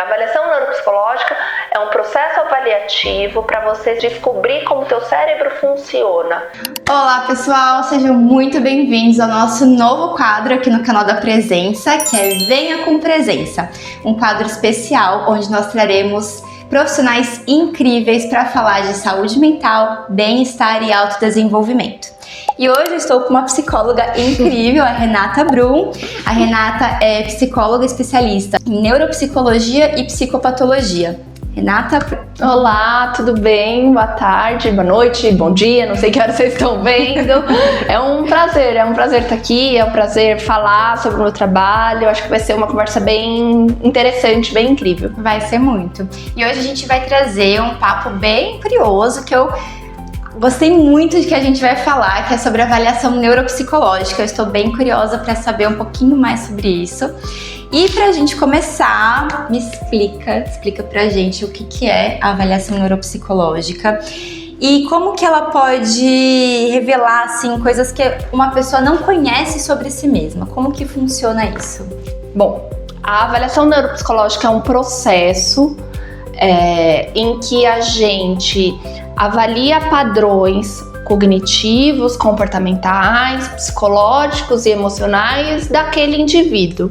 A avaliação neuropsicológica é um processo avaliativo para você descobrir como o teu cérebro funciona. Olá pessoal, sejam muito bem-vindos ao nosso novo quadro aqui no canal da Presença, que é Venha com Presença, um quadro especial onde nós traremos profissionais incríveis para falar de saúde mental, bem-estar e autodesenvolvimento. E hoje eu estou com uma psicóloga incrível, a Renata Brum. A Renata é psicóloga especialista em neuropsicologia e psicopatologia. Renata? Olá, tudo bem? Boa tarde, boa noite, bom dia, não sei que hora vocês estão vendo. É um prazer estar aqui, é um prazer falar sobre o meu trabalho. Acho que vai ser uma conversa bem interessante, bem incrível. Vai ser muito. E hoje a gente vai trazer um papo bem curioso que eu gostei muito de que a gente vai falar, que é sobre avaliação neuropsicológica. Eu estou bem curiosa para saber um pouquinho mais sobre isso. E pra gente começar, me explica pra gente o que é a avaliação neuropsicológica e como que ela pode revelar, assim, coisas que uma pessoa não conhece sobre si mesma. Como que funciona isso? Bom, a avaliação neuropsicológica é um processo em que a gente avalia padrões cognitivos, comportamentais, psicológicos e emocionais daquele indivíduo.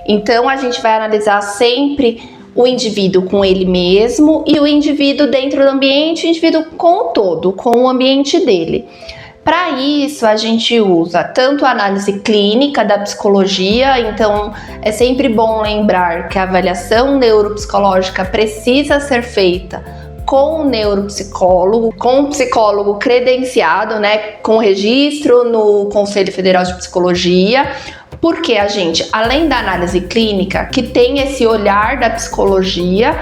Então, a gente vai analisar sempre o indivíduo com ele mesmo e o indivíduo dentro do ambiente, o indivíduo com o todo, com o ambiente dele. Para isso, a gente usa tanto a análise clínica da psicologia, então é sempre bom lembrar que a avaliação neuropsicológica precisa ser feita com o neuropsicólogo, com um psicólogo credenciado, né, com registro no Conselho Federal de Psicologia, porque a gente, além da análise clínica, que tem esse olhar da psicologia,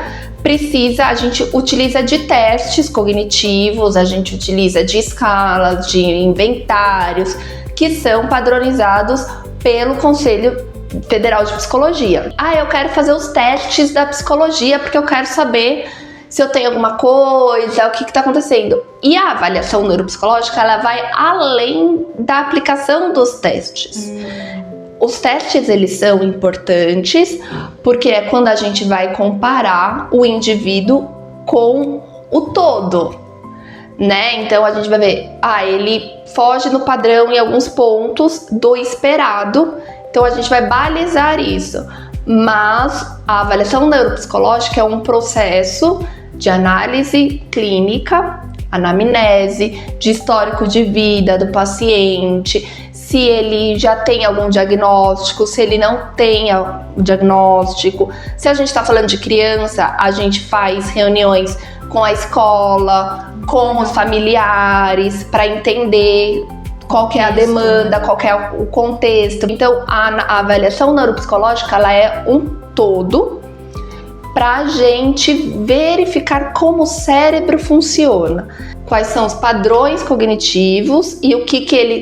a gente utiliza de testes cognitivos, a gente utiliza de escalas, de inventários, que são padronizados pelo Conselho Federal de Psicologia. Eu quero fazer os testes da psicologia porque eu quero saber se eu tenho alguma coisa, o que está acontecendo. E a avaliação neuropsicológica, ela vai além da aplicação dos testes. Os testes, eles são importantes porque é quando a gente vai comparar o indivíduo com o todo, né? Então a gente vai ver, ele foge no padrão em alguns pontos do esperado, então a gente vai balizar isso. Mas a avaliação neuropsicológica é um processo de análise clínica, anamnese, de histórico de vida do paciente, se ele já tem algum diagnóstico, se ele não tem o diagnóstico. Se a gente está falando de criança, a gente faz reuniões com a escola, com os familiares, para entender qual que é a demanda, qual que é o contexto. Então, a avaliação neuropsicológica, ela é um todo para a gente verificar como o cérebro funciona, quais são os padrões cognitivos e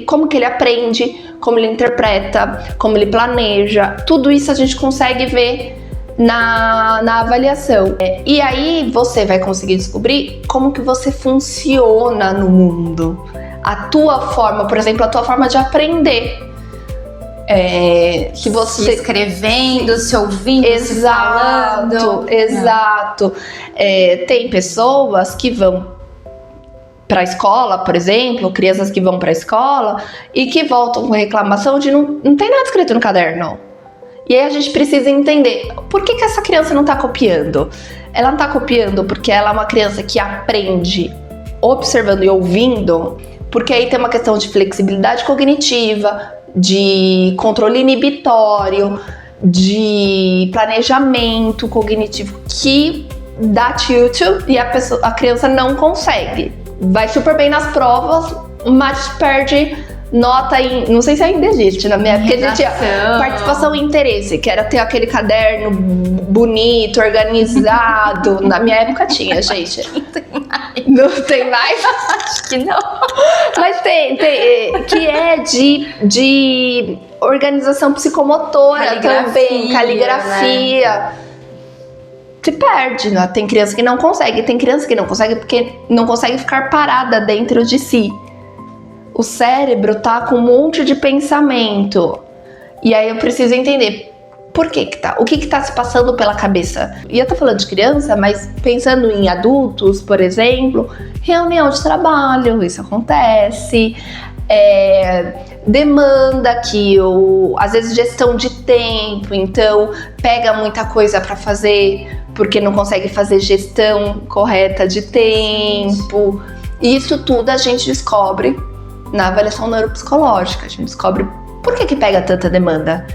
como que ele aprende, como ele interpreta, como ele planeja. Tudo isso a gente consegue ver na avaliação. E aí você vai conseguir descobrir como que você funciona no mundo. A tua forma, por exemplo, a tua forma de aprender. Se você se escrevendo, se ouvindo, exato, se falando. Exato. Tem pessoas que vão para a escola, por exemplo, crianças que vão para a escola e que voltam com reclamação de não tem nada escrito no caderno. E aí a gente precisa entender por que essa criança não está copiando. Ela não está copiando porque ela é uma criança que aprende observando e ouvindo, porque aí tem uma questão de flexibilidade cognitiva, de controle inibitório, de planejamento cognitivo que dá tilt e a criança não consegue. Vai super bem nas provas, mas perde nota em... Não sei se ainda existe na minha época, porque a gente tinha participação e interesse, que era ter aquele caderno bonito, organizado. Na minha época tinha, gente. Não tem mais? Acho que não. Mas tem que é de organização psicomotora também, caligrafia. Né? Se perde, né? Tem criança que não consegue, porque não consegue ficar parada dentro de si. O cérebro tá com um monte de pensamento. E aí eu preciso entender Por que que tá? O que que tá se passando pela cabeça? E eu tô falando de criança, mas pensando em adultos, por exemplo, reunião de trabalho, isso acontece. Demanda que às vezes gestão de tempo, então pega muita coisa para fazer porque não consegue fazer gestão correta de tempo. E isso tudo a gente descobre na avaliação neuropsicológica. A gente descobre por que pega tanta demanda.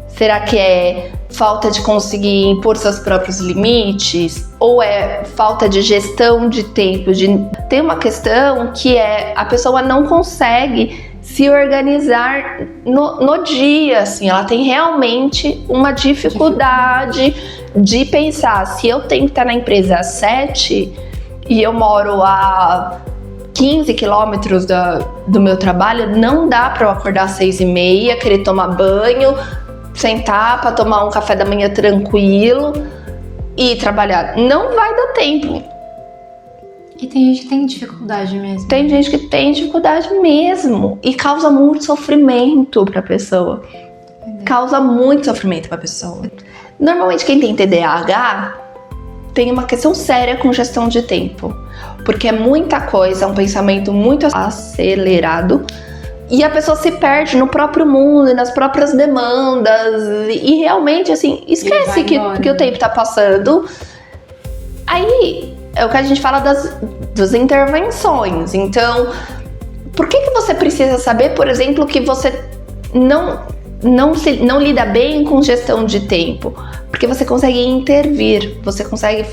Será que é falta de conseguir impor seus próprios limites? Ou é falta de gestão de tempo? Tem uma questão que a pessoa não consegue se organizar no dia, assim. Ela tem realmente uma dificuldade de pensar, se eu tenho que estar na empresa às 7 e eu moro a 15 quilômetros do meu trabalho, não dá para eu acordar às 6h30, querer tomar banho, sentar para tomar um café da manhã tranquilo e trabalhar. Não vai dar tempo. E tem gente que tem dificuldade mesmo. Tem gente que tem dificuldade mesmo e causa muito sofrimento para a pessoa. Causa muito sofrimento para a pessoa. Normalmente quem tem TDAH tem uma questão séria com gestão de tempo, porque é muita coisa, é um pensamento muito acelerado. E a pessoa se perde no próprio mundo e nas próprias demandas. E realmente, assim, esquece que o tempo tá passando. Aí, é o que a gente fala das intervenções. Então, por que você precisa saber, por exemplo, que você não lida bem com gestão de tempo? Porque você consegue intervir, você consegue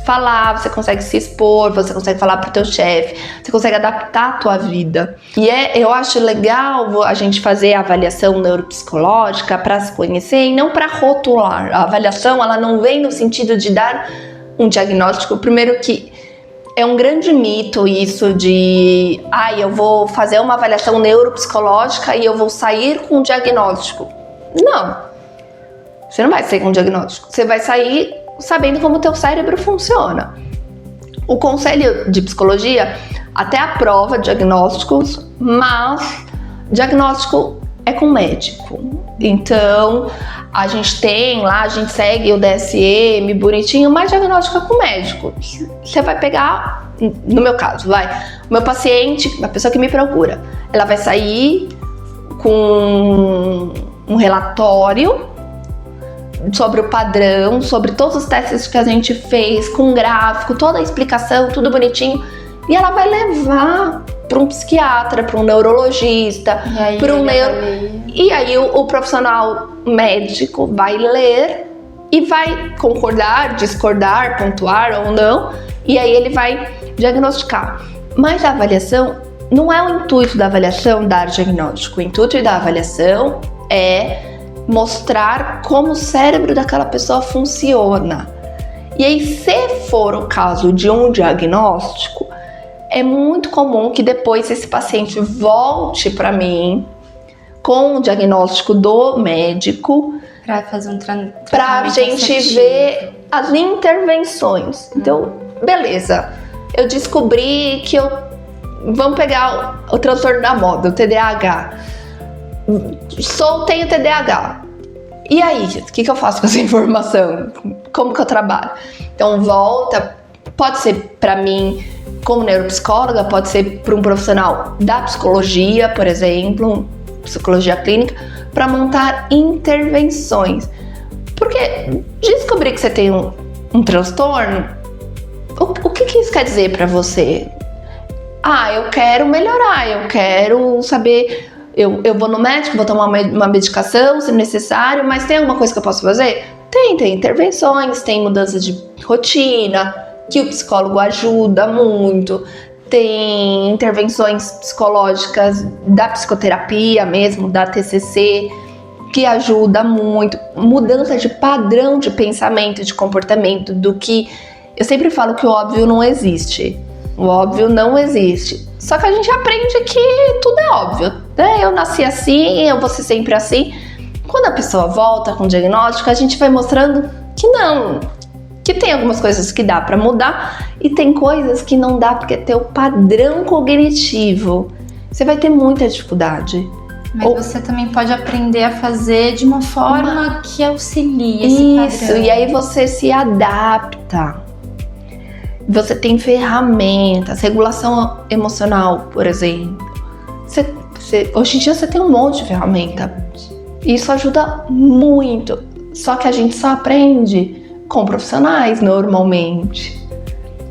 falar, você consegue se expor, você consegue falar pro teu chefe, você consegue adaptar a tua vida. E eu acho legal a gente fazer a avaliação neuropsicológica para se conhecer e não para rotular. A avaliação, ela não vem no sentido de dar um diagnóstico. Primeiro que é um grande mito isso de eu vou fazer uma avaliação neuropsicológica e eu vou sair com um diagnóstico. Não. Você não vai sair com um diagnóstico. Você vai sair sabendo como o teu cérebro funciona. O conselho de psicologia até aprova diagnósticos, mas diagnóstico é com médico. Então, a gente segue o DSM bonitinho, mas diagnóstico é com médico. Você vai pegar, no meu caso, o meu paciente, a pessoa que me procura, ela vai sair com um relatório sobre o padrão, sobre todos os testes que a gente fez, com gráfico, toda a explicação, tudo bonitinho, e ela vai levar para um psiquiatra, para um neurologista, para um E aí o profissional médico vai ler e vai concordar, discordar, pontuar ou não, e aí ele vai diagnosticar. Mas a avaliação, não é o intuito da avaliação dar diagnóstico, o intuito da avaliação é mostrar como o cérebro daquela pessoa funciona. E aí, se for o caso de um diagnóstico, é muito comum que depois esse paciente volte para mim com o diagnóstico do médico para fazer para a gente ver as intervenções. Então, beleza, eu descobri que vamos pegar o transtorno da moda, o TDAH. Tenho TDAH. E aí, o que eu faço com essa informação? Como que eu trabalho? Então, pode ser para mim como neuropsicóloga, pode ser para um profissional da psicologia, por exemplo, psicologia clínica, para montar intervenções. Porque descobrir que você tem um transtorno, o que isso quer dizer para você? Eu quero melhorar, eu quero saber. Eu vou no médico, vou tomar uma medicação se necessário, mas tem alguma coisa que eu posso fazer? Tem intervenções, tem mudanças de rotina, que o psicólogo ajuda muito, tem intervenções psicológicas da psicoterapia mesmo, da TCC, que ajuda muito, mudança de padrão de pensamento, de comportamento, do que... Eu sempre falo que o óbvio não existe. O óbvio não existe. Só que a gente aprende que tudo é óbvio, né? Eu nasci assim, eu vou ser sempre assim. Quando a pessoa volta com o diagnóstico, a gente vai mostrando que não, que tem algumas coisas que dá para mudar e tem coisas que não dá porque é teu padrão cognitivo. Você vai ter muita dificuldade. Mas você também pode aprender a fazer de uma forma que auxilie esse Isso, padrão. e aí você se adapta. Você tem ferramentas, regulação emocional, por exemplo. Hoje em dia você tem um monte de ferramenta. Isso ajuda muito. Só que a gente só aprende com profissionais, normalmente.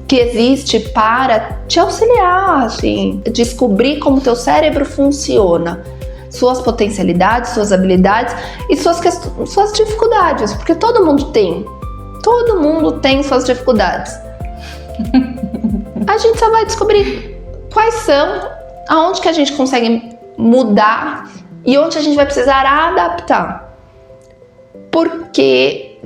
Que existe para te auxiliar, assim, descobrir como teu cérebro funciona, suas potencialidades, suas habilidades e suas dificuldades, porque todo mundo tem suas dificuldades. A gente só vai descobrir quais são, aonde que a gente consegue mudar e onde a gente vai precisar adaptar. Porque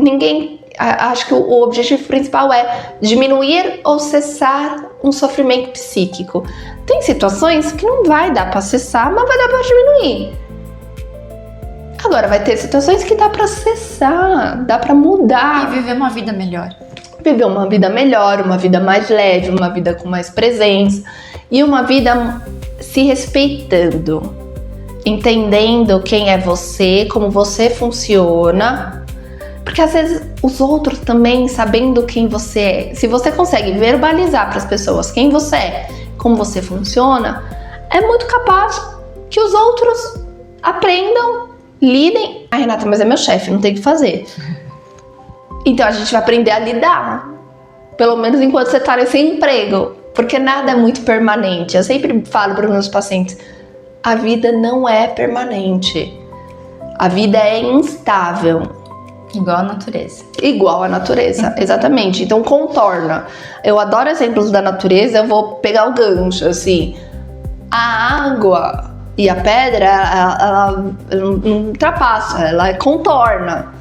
acho que o objetivo principal é diminuir ou cessar um sofrimento psíquico. Tem situações que não vai dar para cessar, mas vai dar para diminuir. Agora vai ter situações que dá para cessar, dá para mudar. E viver uma vida melhor. Viver uma vida melhor, uma vida mais leve, uma vida com mais presença e uma vida se respeitando, entendendo quem é você, como você funciona. Porque às vezes os outros também, sabendo quem você é, se você consegue verbalizar para as pessoas quem você é, como você funciona, é muito capaz que os outros aprendam, lidem. Ah, Renata, mas é meu chefe, não tem o que fazer. Então a gente vai aprender a lidar, pelo menos enquanto você está nesse emprego, porque nada é muito permanente. Eu sempre falo para os meus pacientes, a vida não é permanente, a vida é instável. Igual a natureza. Igual a natureza, exatamente. Então contorna. Eu adoro exemplos da natureza, eu vou pegar o gancho, assim. A água e a pedra, ela não ultrapassa, ela contorna,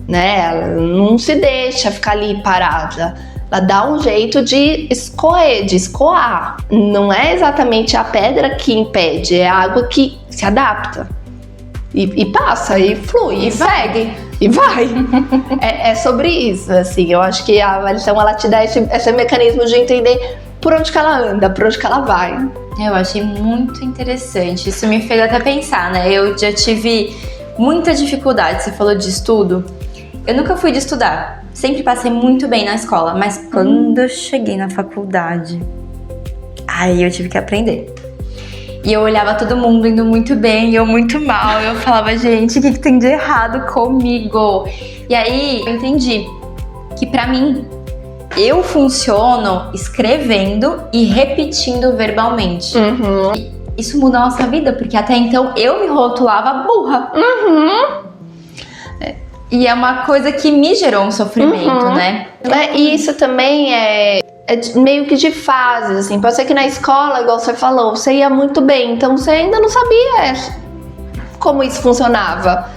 né? Ela não se deixa ficar ali parada. Ela dá um jeito de escoer, de escoar. Não é exatamente a pedra que impede, é a água que se adapta. E passa, e flui, e segue, e vai. É sobre isso, assim. Eu acho que a avaliação, ela te dá esse mecanismo de entender por onde que ela anda, por onde que ela vai. Eu achei muito interessante. Isso me fez até pensar, né? Eu já tive muita dificuldade. Você falou de estudo. Eu nunca fui de estudar. Sempre passei muito bem na escola. Mas quando eu cheguei na faculdade, aí eu tive que aprender. E eu olhava todo mundo indo muito bem e eu muito mal. Eu falava, gente, o que tem de errado comigo? E aí eu entendi que pra mim, eu funciono escrevendo e repetindo verbalmente. Isso muda a nossa vida, porque até então eu me rotulava burra. E é uma coisa que me gerou um sofrimento, né? E isso também é meio que de fases, assim. Pode ser que na escola, igual você falou, você ia muito bem, então você ainda não sabia como isso funcionava.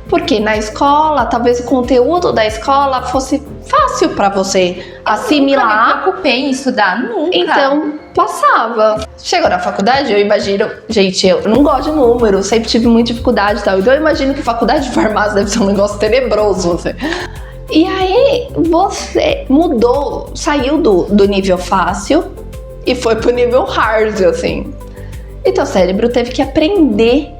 Porque na escola, talvez o conteúdo da escola fosse fácil pra você assimilar. Eu nunca me preocupei em estudar, nunca. Então, passava. Chegou na faculdade, eu imagino... Gente, eu não gosto de número, sempre tive muita dificuldade e tal. Então eu imagino que faculdade de farmácia deve ser um negócio tenebroso, assim. E aí, você mudou, saiu do nível fácil e foi pro nível hard, assim. E teu cérebro teve que aprender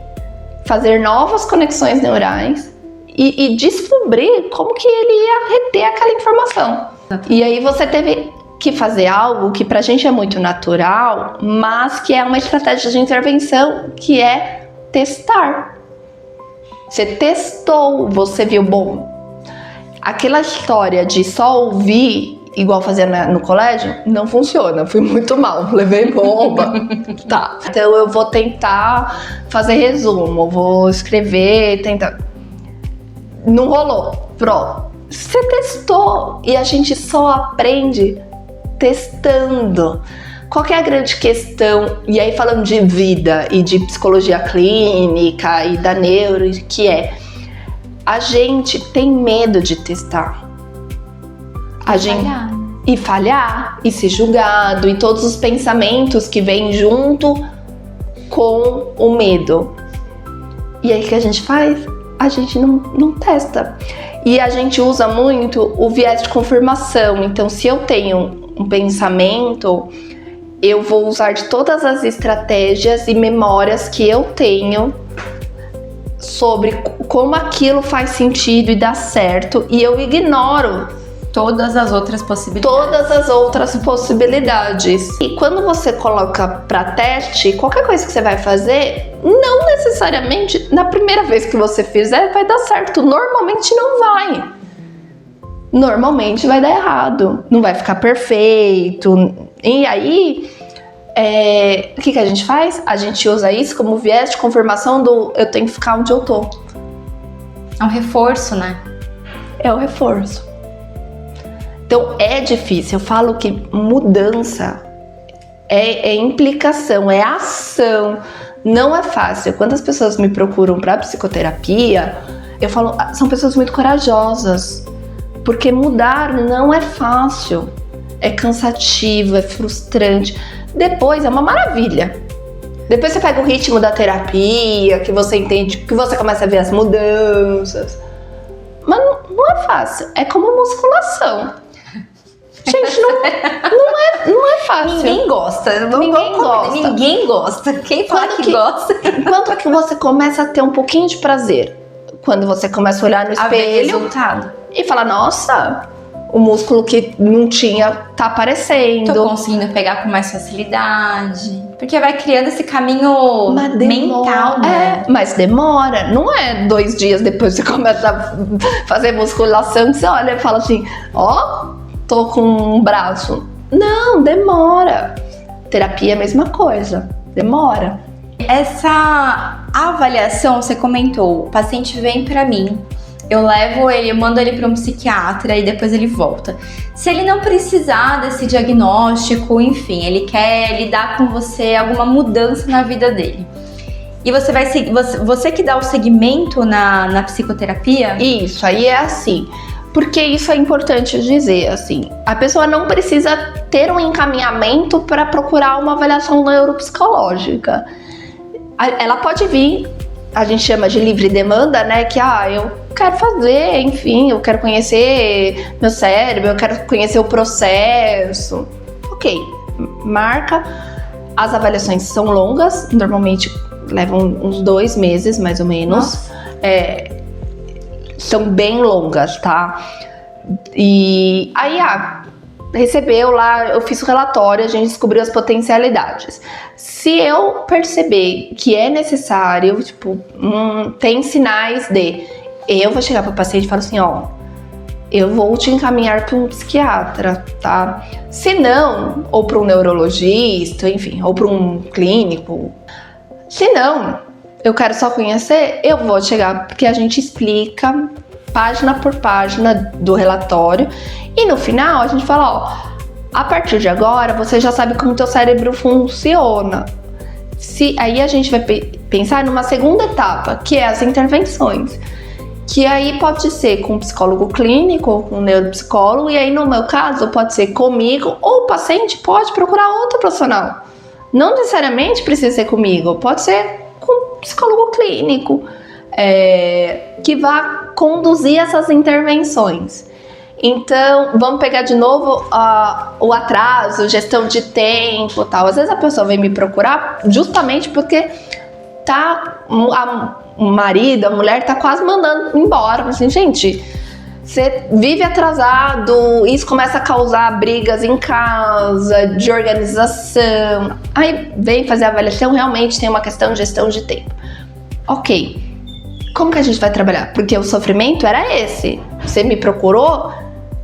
a fazer novas conexões neurais e descobrir como que ele ia reter aquela informação. E aí você teve que fazer algo que pra gente é muito natural, mas que é uma estratégia de intervenção, que é testar. Você testou, você viu, bom, aquela história de só ouvir, igual fazia no colégio, não funciona. Fui muito mal, levei bomba. Tá, então eu vou tentar fazer resumo, vou escrever, tentar. Não rolou, pronto. Você testou e a gente só aprende testando. Qual que é a grande questão? E aí falando de vida e de psicologia clínica e da neuro, que é a gente tem medo de testar. E falhar, e ser julgado, e todos os pensamentos que vêm junto com o medo. E aí o que a gente faz? A gente não testa. E a gente usa muito o viés de confirmação. Então, se eu tenho um pensamento, eu vou usar de todas as estratégias e memórias que eu tenho sobre como aquilo faz sentido e dá certo, e eu ignoro todas as outras possibilidades. E quando você coloca para teste, qualquer coisa que você vai fazer, não necessariamente na primeira vez que você fizer vai dar certo. Normalmente não vai. Normalmente vai dar errado. Não vai ficar perfeito. E aí, o que a gente faz? A gente usa isso como viés de confirmação do eu tenho que ficar onde eu tô. É um reforço, né? É o reforço. Então é difícil, eu falo que mudança é implicação, é ação, não é fácil. Quando as pessoas me procuram para psicoterapia, eu falo, são pessoas muito corajosas, porque mudar não é fácil, é cansativo, é frustrante. Depois é uma maravilha. Depois você pega o ritmo da terapia, que você entende, que você começa a ver as mudanças. Mas não é fácil, é como musculação. Gente, não é fácil. Ninguém gosta. Ninguém gosta. Quem fala que gosta? Quanto é que você começa a ter um pouquinho de prazer? Quando você começa a olhar no espelho e falar, nossa, o músculo que não tinha tá aparecendo. Tô conseguindo pegar com mais facilidade. Porque vai criando esse caminho mental, né? Mas demora. Não é 2 dias depois que você começa a fazer musculação que você olha e fala assim, tô com um braço. Não, demora. Terapia é a mesma coisa. Demora. Essa avaliação, você comentou, o paciente vem pra mim, eu levo ele, eu mando ele para um psiquiatra e depois ele volta. Se ele não precisar desse diagnóstico, enfim, ele quer lidar com você, alguma mudança na vida dele. E você que dá o segmento na psicoterapia? Isso, aí é assim. Porque isso é importante dizer, assim, a pessoa não precisa ter um encaminhamento para procurar uma avaliação neuropsicológica. Ela pode vir, a gente chama de livre demanda, né, que eu quero fazer, enfim, eu quero conhecer meu cérebro, eu quero conhecer o processo. Ok, marca. As avaliações são longas, normalmente levam uns 2 meses, mais ou menos. São bem longas, tá? E aí, recebeu lá, eu fiz o relatório, a gente descobriu as potencialidades. Se eu perceber que é necessário, tem sinais eu vou chegar para o paciente e falar assim, eu vou te encaminhar para um psiquiatra, tá? Se não, ou para um neurologista, enfim, ou para um clínico. Se não, eu quero só conhecer, eu vou chegar, porque a gente explica página por página do relatório e no final a gente fala, a partir de agora você já sabe como o teu cérebro funciona. Aí a gente vai pensar numa segunda etapa, que é as intervenções, que aí pode ser com um psicólogo clínico ou com um neuropsicólogo, e aí no meu caso pode ser comigo, ou o paciente pode procurar outro profissional. Não necessariamente precisa ser comigo, pode ser com um psicólogo clínico, que vai conduzir essas intervenções. Então, vamos pegar de novo o atraso, gestão de tempo, tal. Às vezes a pessoa vem me procurar justamente porque o marido, a mulher tá quase mandando embora. Assim, gente, você vive atrasado, isso começa a causar brigas em casa, de organização. Aí vem fazer a avaliação, realmente tem uma questão de gestão de tempo. Ok, como que a gente vai trabalhar? Porque o sofrimento era esse. Você me procurou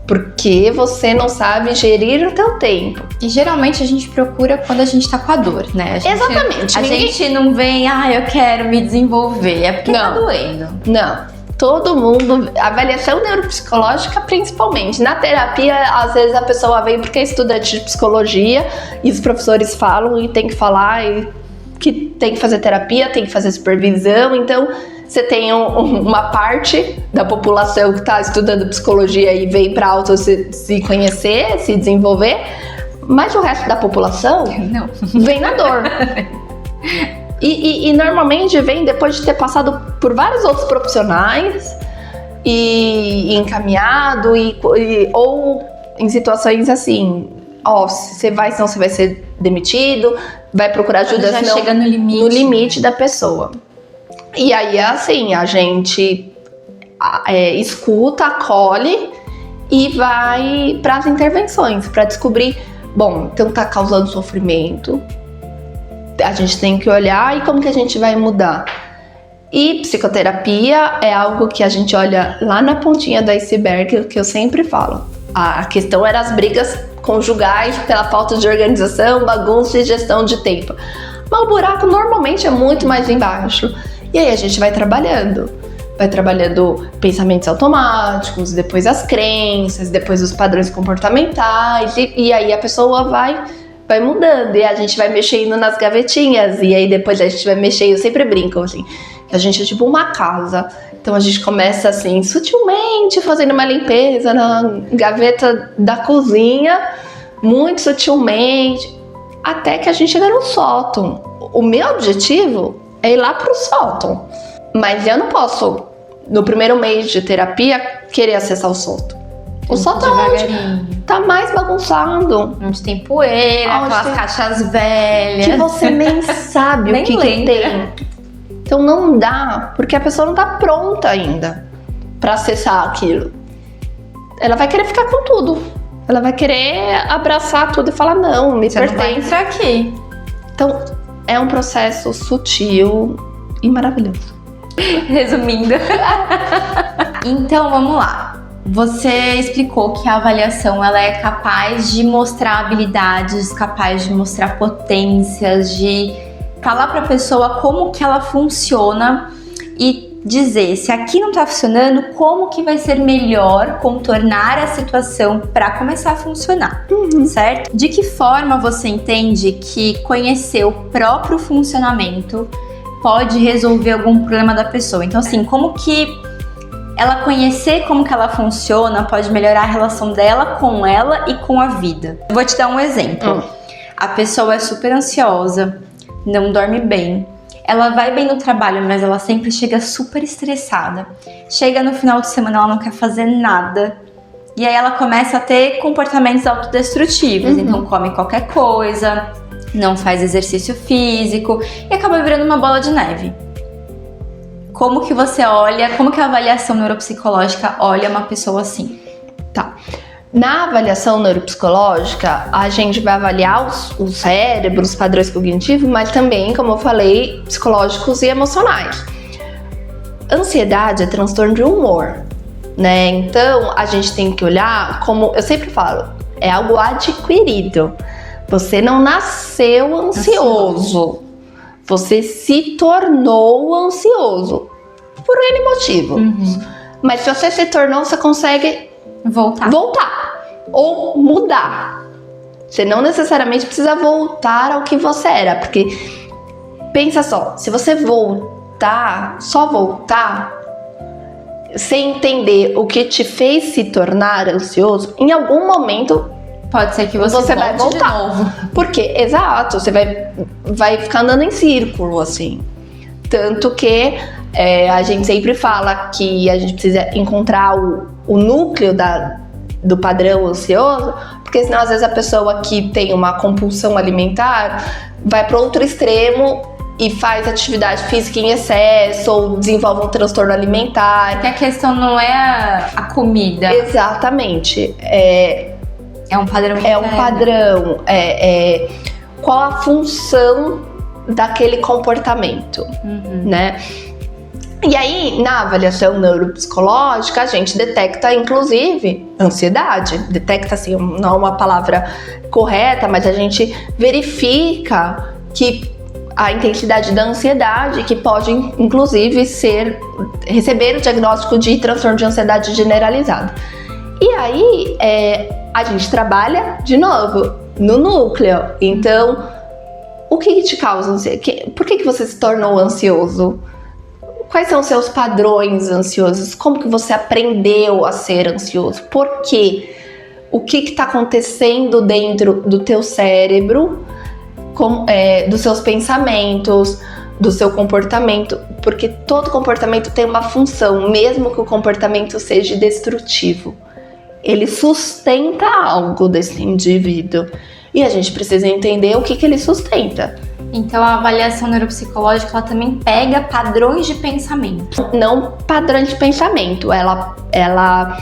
porque você não sabe gerir o teu tempo. E geralmente a gente procura quando a gente tá com a dor, né? Exatamente. A gente não vem, eu quero me desenvolver, é porque tá doendo. Não. Todo mundo, avaliação neuropsicológica principalmente. Na terapia, às vezes a pessoa vem porque é estudante de psicologia e os professores falam e tem que falar e que tem que fazer terapia, tem que fazer supervisão. Então, você tem uma parte da população que está estudando psicologia e vem para se conhecer, se desenvolver, mas o resto da população vem na dor. E normalmente vem depois de ter passado por vários outros profissionais e encaminhado, ou em situações assim, senão você vai ser demitido, vai procurar ajuda, já senão chega no limite da pessoa. E aí, assim, a gente escuta, acolhe e vai para as intervenções, para descobrir, bom, então tá causando sofrimento, a gente tem que olhar e como que a gente vai mudar. E psicoterapia é algo que a gente olha lá na pontinha do iceberg, que eu sempre falo. A questão era as brigas conjugais pela falta de organização, bagunça e gestão de tempo. Mas o buraco normalmente é muito mais embaixo. E aí a gente vai trabalhando pensamentos automáticos, depois as crenças, depois os padrões comportamentais, e aí a pessoa vai mudando, e a gente vai mexendo nas gavetinhas, e aí depois a gente vai mexer, eu sempre brinco assim, que a gente é tipo uma casa, então a gente começa assim, sutilmente fazendo uma limpeza na gaveta da cozinha, muito sutilmente, até que a gente chega no sótão. O meu objetivo é ir lá pro sótão, mas eu não posso, no primeiro mês de terapia, querer acessar o sótão. O sótão tá mais bagunçado. Onde tem poeira, aquelas caixas velhas. Que você nem sabe o que tem. Então não dá, porque a pessoa não tá pronta ainda pra acessar aquilo. Ela vai querer ficar com tudo. Ela vai querer abraçar tudo e falar, não, me pertence. Não vai entrar aqui. Então, é um processo sutil e maravilhoso. Resumindo. Então, vamos lá. Você explicou que a avaliação ela é capaz de mostrar habilidades, capaz de mostrar potências, de falar para a pessoa como que ela funciona e dizer se aqui não está funcionando, como que vai ser melhor contornar a situação para começar a funcionar, certo? De que forma você entende que conhecer o próprio funcionamento pode resolver algum problema da pessoa? Então, assim, como que ela conhecer como que ela funciona pode melhorar a relação dela com ela e com a vida? Eu vou te dar um exemplo. A pessoa é super ansiosa, não dorme bem, ela vai bem no trabalho, mas ela sempre chega super estressada. Chega no final de semana, ela não quer fazer nada. E aí ela começa a ter comportamentos autodestrutivos. Então come qualquer coisa, não faz exercício físico e acaba virando uma bola de neve. Como que você olha, como que a avaliação neuropsicológica olha uma pessoa assim? Tá. Na avaliação neuropsicológica, a gente vai avaliar o cérebro, os padrões cognitivos, mas também, como eu falei, psicológicos e emocionais. Ansiedade é transtorno de humor, né? Então, a gente tem que olhar, como eu sempre falo, é algo adquirido. Você não nasceu ansioso. Você se tornou ansioso por N motivo. Mas se você se tornou, você consegue voltar ou mudar. Você não necessariamente precisa voltar ao que você era, porque pensa só, se você só voltar, sem entender o que te fez se tornar ansioso, em algum momento pode ser que você vai voltar. De novo. Porque, exato, você vai ficar andando em círculo, assim. Tanto que a gente sempre fala que a gente precisa encontrar o núcleo do padrão ansioso, porque senão às vezes a pessoa que tem uma compulsão alimentar vai para outro extremo e faz atividade física em excesso ou desenvolve um transtorno alimentar. Porque a questão não é a comida. Exatamente. É um padrão. É um padrão. Qual a função daquele comportamento, né? E aí, na avaliação neuropsicológica, a gente detecta, inclusive, ansiedade. Detecta, assim, não é uma palavra correta, mas a gente verifica que a intensidade da ansiedade, que pode, inclusive, receber o diagnóstico de transtorno de ansiedade generalizado. E aí, a gente trabalha, de novo, no núcleo. Então, o que te causa ansiedade? Por que você se tornou ansioso? Quais são os seus padrões ansiosos? Como que você aprendeu a ser ansioso? Por quê? O que está acontecendo dentro do teu cérebro, dos seus pensamentos, do seu comportamento? Porque todo comportamento tem uma função, mesmo que o comportamento seja destrutivo. Ele sustenta algo desse indivíduo. E a gente precisa entender o que ele sustenta. Então a avaliação neuropsicológica, ela também pega padrões de pensamento. Não padrões de pensamento, ela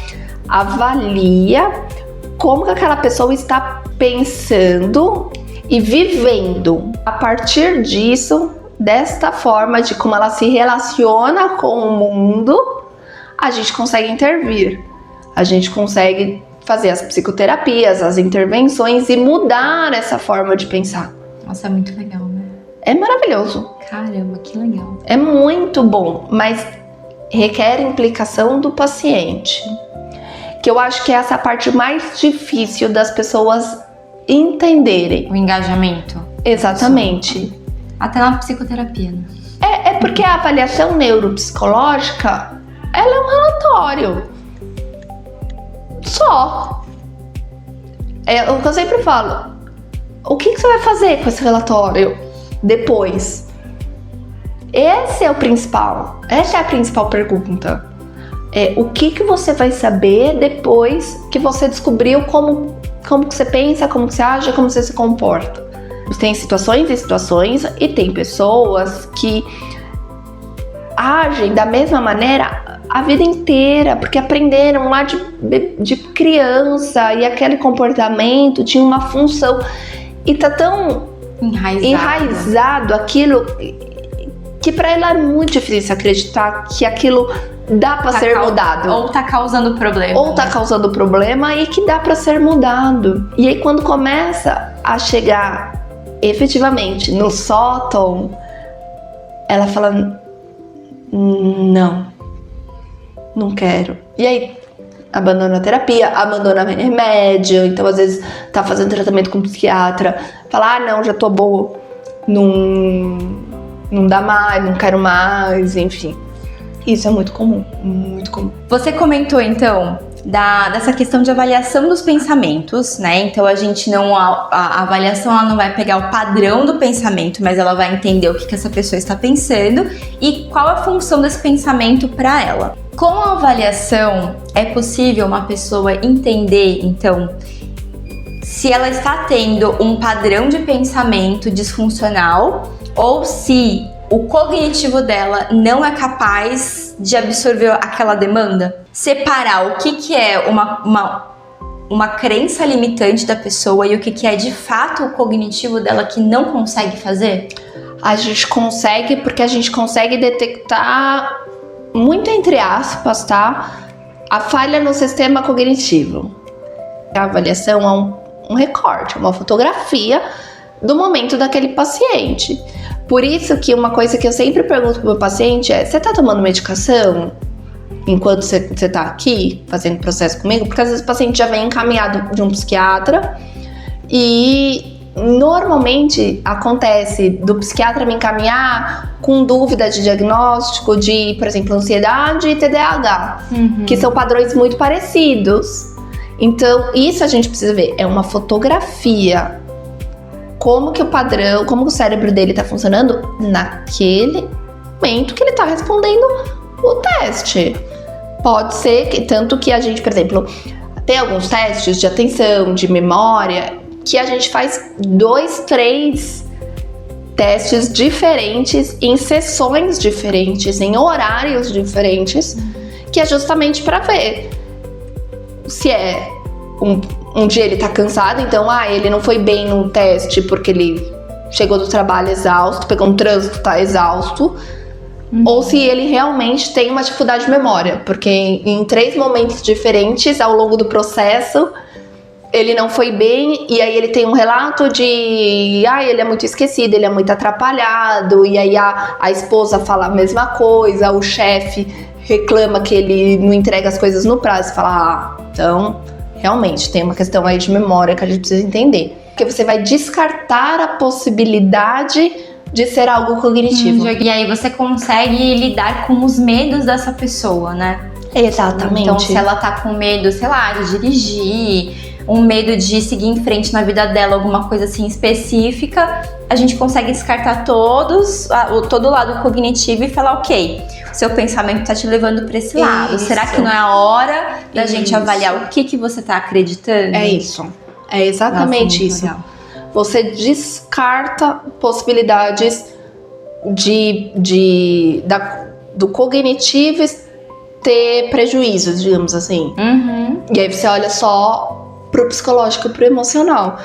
avalia como que aquela pessoa está pensando e vivendo. A partir disso, desta forma de como ela se relaciona com o mundo, a gente consegue intervir. A gente consegue fazer as psicoterapias, as intervenções e mudar essa forma de pensar. Nossa, é muito legal, né? É maravilhoso. Caramba, que legal. É muito bom, mas requer implicação do paciente. Que eu acho que é essa parte mais difícil das pessoas entenderem. O engajamento. Exatamente. Até na psicoterapia, né? É porque a avaliação neuropsicológica, ela é um relatório. Só. É o que eu sempre falo. O que você vai fazer com esse relatório depois? Esse é o principal. Essa é a principal pergunta. O que você vai saber depois que você descobriu como que você pensa, como que você age, como você se comporta. Tem situações e situações, e tem pessoas que agem da mesma maneira a vida inteira, porque aprenderam lá de criança, e aquele comportamento tinha uma função, e tá tão enraizado aquilo que pra ela é muito difícil acreditar que aquilo dá pra ser mudado. Ou tá causando problema. Ou tá causando problema e que dá pra ser mudado. E aí quando começa a chegar efetivamente no sótão, ela fala, não quero. E aí abandona a terapia, abandona remédio, então às vezes tá fazendo tratamento com psiquiatra, fala, não, já tô boa, não dá mais, não quero mais, enfim. Isso é muito comum, muito comum. Você comentou então dessa questão de avaliação dos pensamentos, né? Então a avaliação ela não vai pegar o padrão do pensamento, mas ela vai entender o que essa pessoa está pensando e qual a função desse pensamento para ela. Com a avaliação, é possível uma pessoa entender, então, se ela está tendo um padrão de pensamento disfuncional ou se o cognitivo dela não é capaz de absorver aquela demanda? Separar o que é uma crença limitante da pessoa e o que é de fato o cognitivo dela que não consegue fazer? A gente consegue, porque a gente consegue detectar, muito entre aspas, tá? A falha no sistema cognitivo. A avaliação é um recorte, uma fotografia do momento daquele paciente. Por isso que uma coisa que eu sempre pergunto pro meu paciente é: você tá tomando medicação enquanto você tá aqui fazendo processo comigo? Porque às vezes o paciente já vem encaminhado de um psiquiatra e normalmente acontece do psiquiatra me encaminhar com dúvida de diagnóstico de, por exemplo, ansiedade e TDAH, que são padrões muito parecidos. Então, isso a gente precisa ver, é uma fotografia. Como que o padrão, como que o cérebro dele tá funcionando naquele momento que ele tá respondendo o teste. Pode ser que, tanto que a gente, por exemplo, tem alguns testes de atenção, de memória, que a gente faz 2, 3 testes diferentes em sessões diferentes, em horários diferentes, que é justamente para ver se é um dia ele tá cansado, então ele não foi bem no teste porque ele chegou do trabalho exausto, pegou um trânsito, tá exausto, ou se ele realmente tem uma dificuldade de memória, porque em 3 momentos diferentes ao longo do processo ele não foi bem, e aí ele tem um relato de ele é muito esquecido, ele é muito atrapalhado, e aí a esposa fala a mesma coisa, o chefe reclama que ele não entrega as coisas no prazo, fala, então realmente tem uma questão aí de memória que a gente precisa entender. Porque você vai descartar a possibilidade de ser algo cognitivo. E aí você consegue lidar com os medos dessa pessoa, né? Exatamente. Então se ela tá com medo, sei lá, de dirigir, um medo de seguir em frente na vida dela, alguma coisa assim específica, a gente consegue descartar todo o lado cognitivo e falar, ok, seu pensamento tá te levando para esse lado. Será que não é a hora da gente avaliar o que você tá acreditando? É isso. É exatamente isso. Legal. você descarta possibilidades do cognitivo ter prejuízos, digamos assim. E aí você olha só pro psicológico e pro emocional.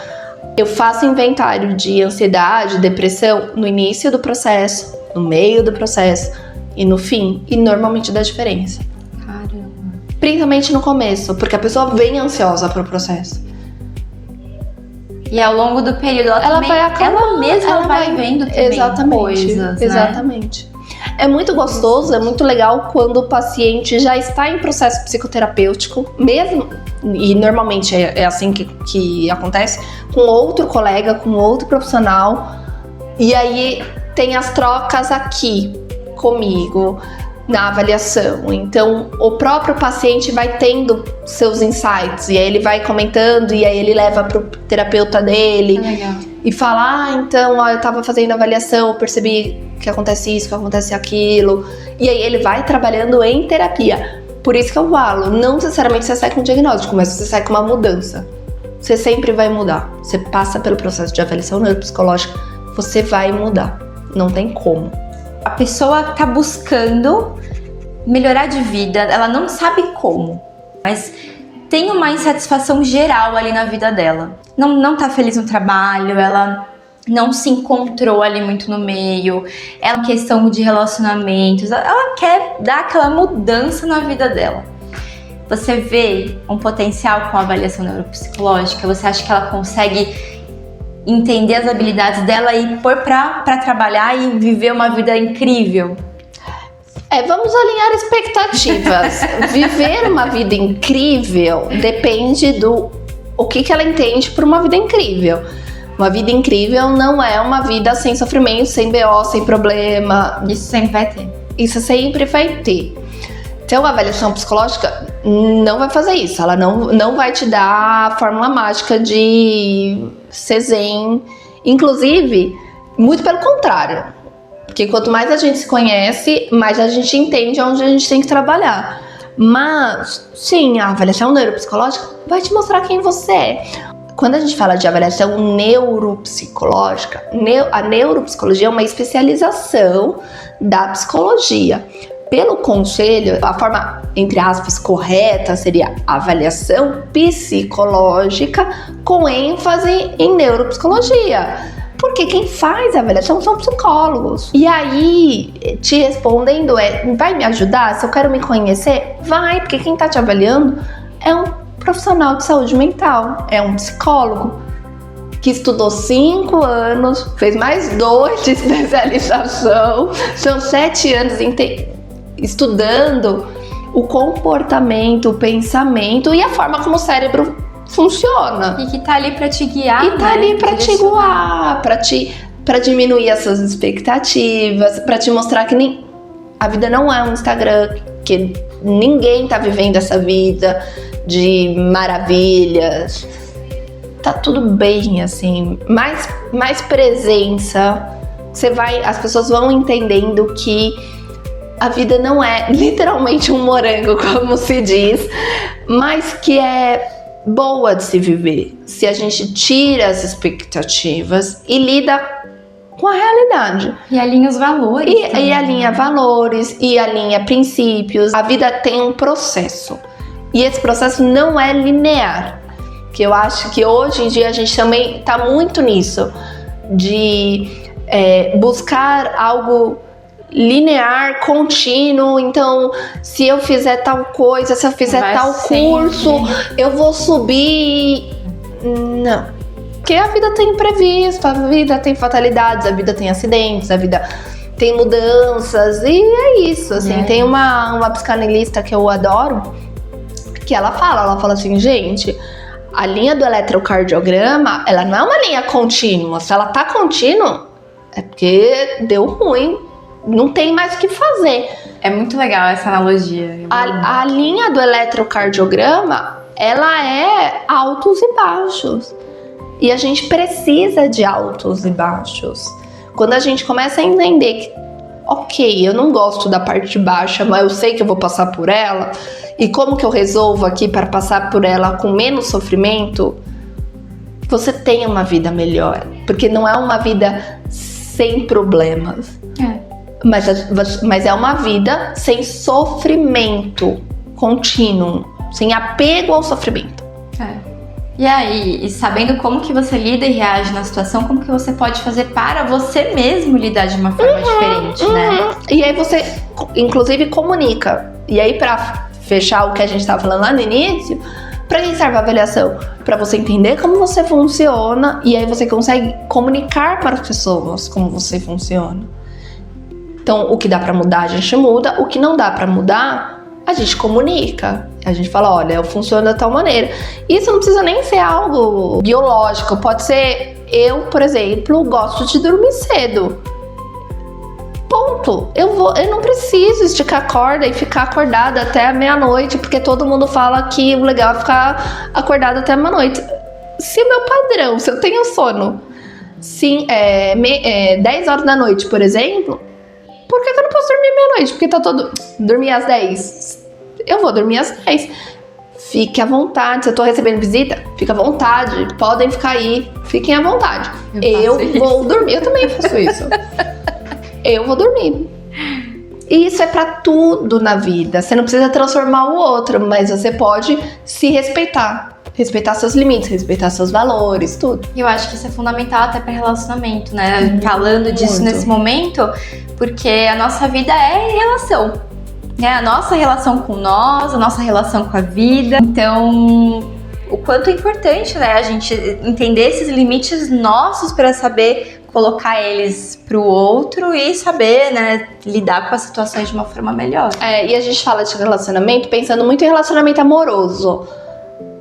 Eu faço inventário de ansiedade, depressão no início do processo, no meio do processo e no fim. E normalmente dá diferença. Caramba. Principalmente no começo, porque a pessoa vem ansiosa pro processo. E ao longo do período ela vai acalmar, ela mesma vai vendo também exatamente, coisas, exatamente. É muito gostoso, é muito legal quando o paciente já está em processo psicoterapêutico, mesmo, e normalmente é assim que acontece, com outro colega, com outro profissional, e aí tem as trocas aqui comigo, na avaliação. Então, o próprio paciente vai tendo seus insights, e aí ele vai comentando, e aí ele leva pro terapeuta dele. Legal. E fala, então, eu tava fazendo avaliação, eu percebi que acontece isso, que acontece aquilo. E aí ele vai trabalhando em terapia. Por isso que eu falo, não necessariamente você sai com um diagnóstico, mas você sai com uma mudança. Você sempre vai mudar. Você passa pelo processo de avaliação neuropsicológica, você vai mudar. Não tem como. A pessoa tá buscando melhorar de vida, ela não sabe como, mas tem uma insatisfação geral ali na vida dela. Não tá feliz no trabalho, ela não se encontrou ali muito no meio, é uma questão de relacionamentos, ela quer dar aquela mudança na vida dela. Você vê um potencial com a avaliação neuropsicológica? Você acha que ela consegue entender as habilidades dela e pôr pra trabalhar e viver uma vida incrível? Vamos alinhar expectativas. Viver uma vida incrível depende do o que ela entende por uma vida incrível. Uma vida incrível não é uma vida sem sofrimento, sem BO, sem problema. Isso sempre vai ter. Isso sempre vai ter. Então, a avaliação psicológica não vai fazer isso. Ela não vai te dar a fórmula mágica de ser zen. Inclusive, muito pelo contrário. Porque quanto mais a gente se conhece, mais a gente entende onde a gente tem que trabalhar. Mas, sim, a avaliação neuropsicológica vai te mostrar quem você é. Quando a gente fala de avaliação neuropsicológica, a neuropsicologia é uma especialização da psicologia. Pelo conselho, a forma, entre aspas, correta seria avaliação psicológica com ênfase em neuropsicologia. Porque quem faz a avaliação são psicólogos. E aí, te respondendo vai me ajudar? Se eu quero me conhecer? Vai, porque quem tá te avaliando é um profissional de saúde mental, é um psicólogo que estudou 5 anos, fez mais 2 de especialização, são 7 anos estudando o comportamento, o pensamento e a forma como o cérebro funciona. E que tá ali pra te guiar, e tá ali pra te guiar, pra diminuir as suas expectativas, pra te mostrar que a vida não é um Instagram, que ninguém tá vivendo essa vida de maravilhas. Tá tudo bem, assim, mais presença. As pessoas vão entendendo que a vida não é literalmente um morango, como se diz, mas que é boa de se viver, se a gente tira as expectativas e lida com a realidade. E alinha os valores. E alinha valores, e alinha princípios. A vida tem um processo. E esse processo não é linear. Que eu acho que hoje em dia a gente também tá muito nisso. De buscar algo linear, contínuo. Então, se eu fizer tal coisa, se eu fizer tal curso, eu vou subir. Não. Porque a vida tem imprevisto, a vida tem fatalidades, a vida tem acidentes, a vida tem mudanças. E é isso, assim. Tem uma psicanalista que eu adoro, que ela fala assim, gente, a linha do eletrocardiograma, ela não é uma linha contínua. Se ela tá contínua, é porque deu ruim. Não tem mais o que fazer. É muito legal essa analogia. A linha do eletrocardiograma, ela é altos e baixos. E a gente precisa de altos e baixos. Quando a gente começa a entender que, ok, eu não gosto da parte baixa, mas eu sei que eu vou passar por ela, e como que eu resolvo aqui para passar por ela com menos sofrimento, você tenha uma vida melhor. Porque não é uma vida sem problemas. Mas é uma vida sem sofrimento contínuo, sem apego ao sofrimento. E aí, sabendo como que você lida e reage na situação, como que você pode fazer para você mesmo lidar de uma forma diferente, né? E aí você, inclusive, comunica. E aí, pra fechar o que a gente estava falando lá no início, pra que serve a avaliação? Pra você entender como você funciona e aí você consegue comunicar para as pessoas como você funciona. Então, o que dá pra mudar, a gente muda. O que não dá pra mudar, a gente comunica. A gente fala, olha, eu funciono da tal maneira. Isso não precisa nem ser algo biológico. Pode ser, eu, por exemplo, gosto de dormir cedo. Ponto. Eu não preciso esticar a corda e ficar acordada até a meia-noite, porque todo mundo fala que o legal é ficar acordada até a meia-noite. Se o meu padrão, se eu tenho sono, 10 horas da noite, por exemplo, por que eu não posso dormir meia-noite? Porque tá dormir às 10. Eu vou dormir às 10. Fique à vontade. Se eu tô recebendo visita, fica à vontade. Podem ficar aí. Fiquem à vontade. Eu vou dormir. Eu também faço isso. Eu vou dormir. E isso é pra tudo na vida. Você não precisa transformar o outro, mas você pode se respeitar. Respeitar seus limites, respeitar seus valores, tudo. Eu acho que isso é fundamental até para relacionamento, né? Falando disso nesse momento, porque a nossa vida é relação. A nossa relação com nós, a nossa relação com a vida. Então, o quanto é importante, né, a gente entender esses limites nossos para saber colocar eles pro outro e saber, né, lidar com as situações de uma forma melhor. E a gente fala de relacionamento pensando muito em relacionamento amoroso.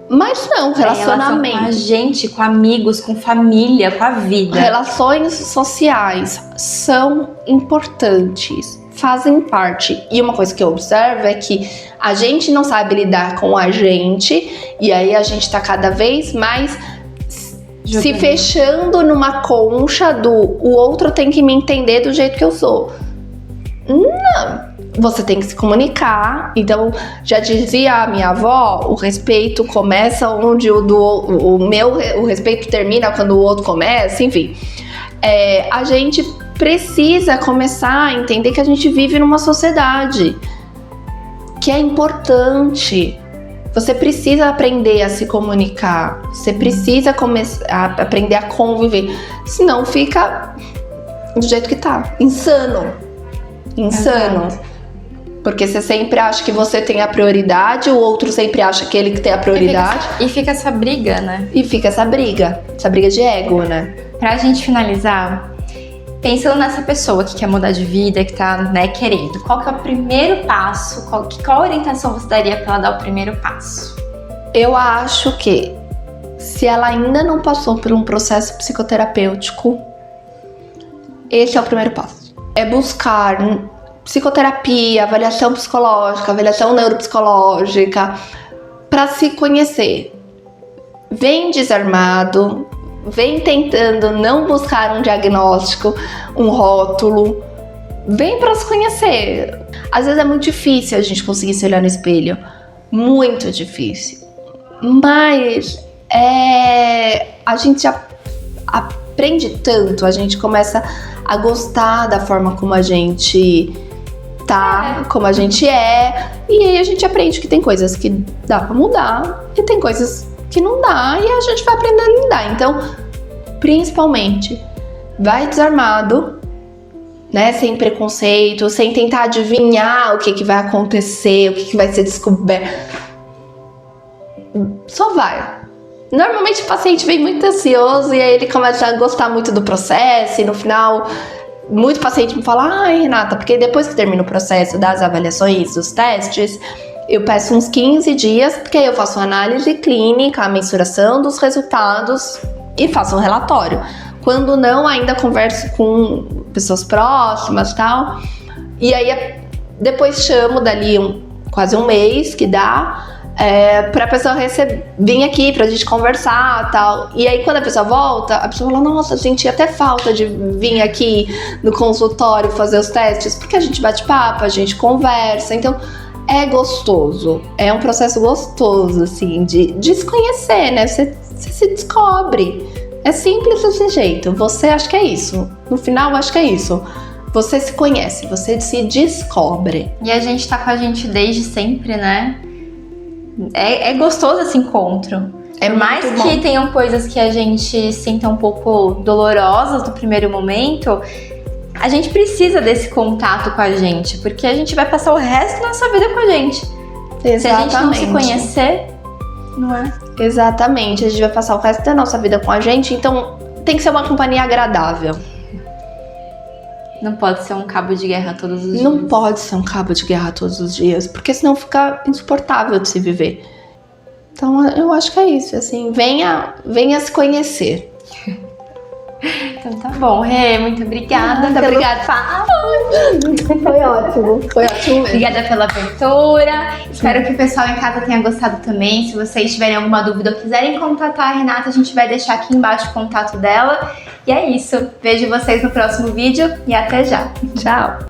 Mas não, relacionamento. Com a gente, com amigos, com família, com a vida. Relações sociais são importantes, fazem parte. E uma coisa que eu observo é que a gente não sabe lidar com a gente, e aí a gente tá cada vez mais se fechando numa concha do o outro tem que me entender do jeito que eu sou. Não. Você tem que se comunicar. Então, já dizia a minha avó, o respeito começa onde o respeito termina quando o outro começa, enfim. A gente precisa começar a entender que a gente vive numa sociedade que é importante. Você precisa aprender a se comunicar, você precisa começar a aprender a conviver, senão fica do jeito que tá, insano. Exato. Porque você sempre acha que você tem a prioridade, o outro sempre acha que ele que tem a prioridade. E fica essa briga, né? E fica essa briga de ego, né? Pra gente finalizar, pensando nessa pessoa que quer mudar de vida, que tá, né, querendo, qual que é o primeiro passo? Qual orientação você daria pra ela dar o primeiro passo? Eu acho que se ela ainda não passou por um processo psicoterapêutico, esse é o primeiro passo. É buscar psicoterapia, avaliação psicológica, avaliação neuropsicológica, para se conhecer. Vem desarmado, vem tentando não buscar um diagnóstico, um rótulo, vem para se conhecer. Às vezes é muito difícil a gente conseguir se olhar no espelho, muito difícil, mas a gente aprende tanto, a gente começa a gostar da forma como a gente tá, como a gente é, e aí a gente aprende que tem coisas que dá pra mudar e tem coisas que não dá, e a gente vai aprender a lidar. Então, principalmente, vai desarmado, né, sem preconceito, sem tentar adivinhar o que vai acontecer, o que vai ser descoberto. Só vai. Normalmente o paciente vem muito ansioso e aí ele começa a gostar muito do processo e no final muito paciente me fala: ai, Renata, porque depois que termina o processo das avaliações, dos testes, eu peço uns 15 dias, porque aí eu faço uma análise clínica, a mensuração dos resultados e faço um relatório. Quando não, ainda converso com pessoas próximas e tal. E aí depois chamo dali quase um mês que dá, pra pessoa vir aqui pra gente conversar e tal. E aí quando a pessoa volta, a pessoa fala: nossa, eu senti até falta de vir aqui no consultório fazer os testes, porque a gente bate papo, a gente conversa. Então é gostoso, é um processo gostoso, assim, de se conhecer, né? Você você se descobre. É simples desse jeito. Você acha que é isso. No final, acho que é isso. Você se conhece, você se descobre. E a gente tá com a gente desde sempre, né? É gostoso esse encontro. Por mais que tenham coisas que a gente sinta um pouco dolorosas no primeiro momento, a gente precisa desse contato com a gente, porque a gente vai passar o resto da nossa vida com a gente. Exatamente. Se a gente não se conhecer, não é? Exatamente, a gente vai passar o resto da nossa vida com a gente, então tem que ser uma companhia agradável. Não pode ser um cabo de guerra todos os dias. Não pode ser um cabo de guerra todos os dias, porque senão fica insuportável de se viver. Então eu acho que é isso, assim, venha se conhecer. Então tá bom, Rê, muito obrigada. Obrigada. Foi ótimo mesmo. Obrigada pela abertura. Espero que o pessoal em casa tenha gostado também. Se vocês tiverem alguma dúvida ou quiserem contatar a Renata, a gente vai deixar aqui embaixo o contato dela. E é isso. Vejo vocês no próximo vídeo e até já. Tchau.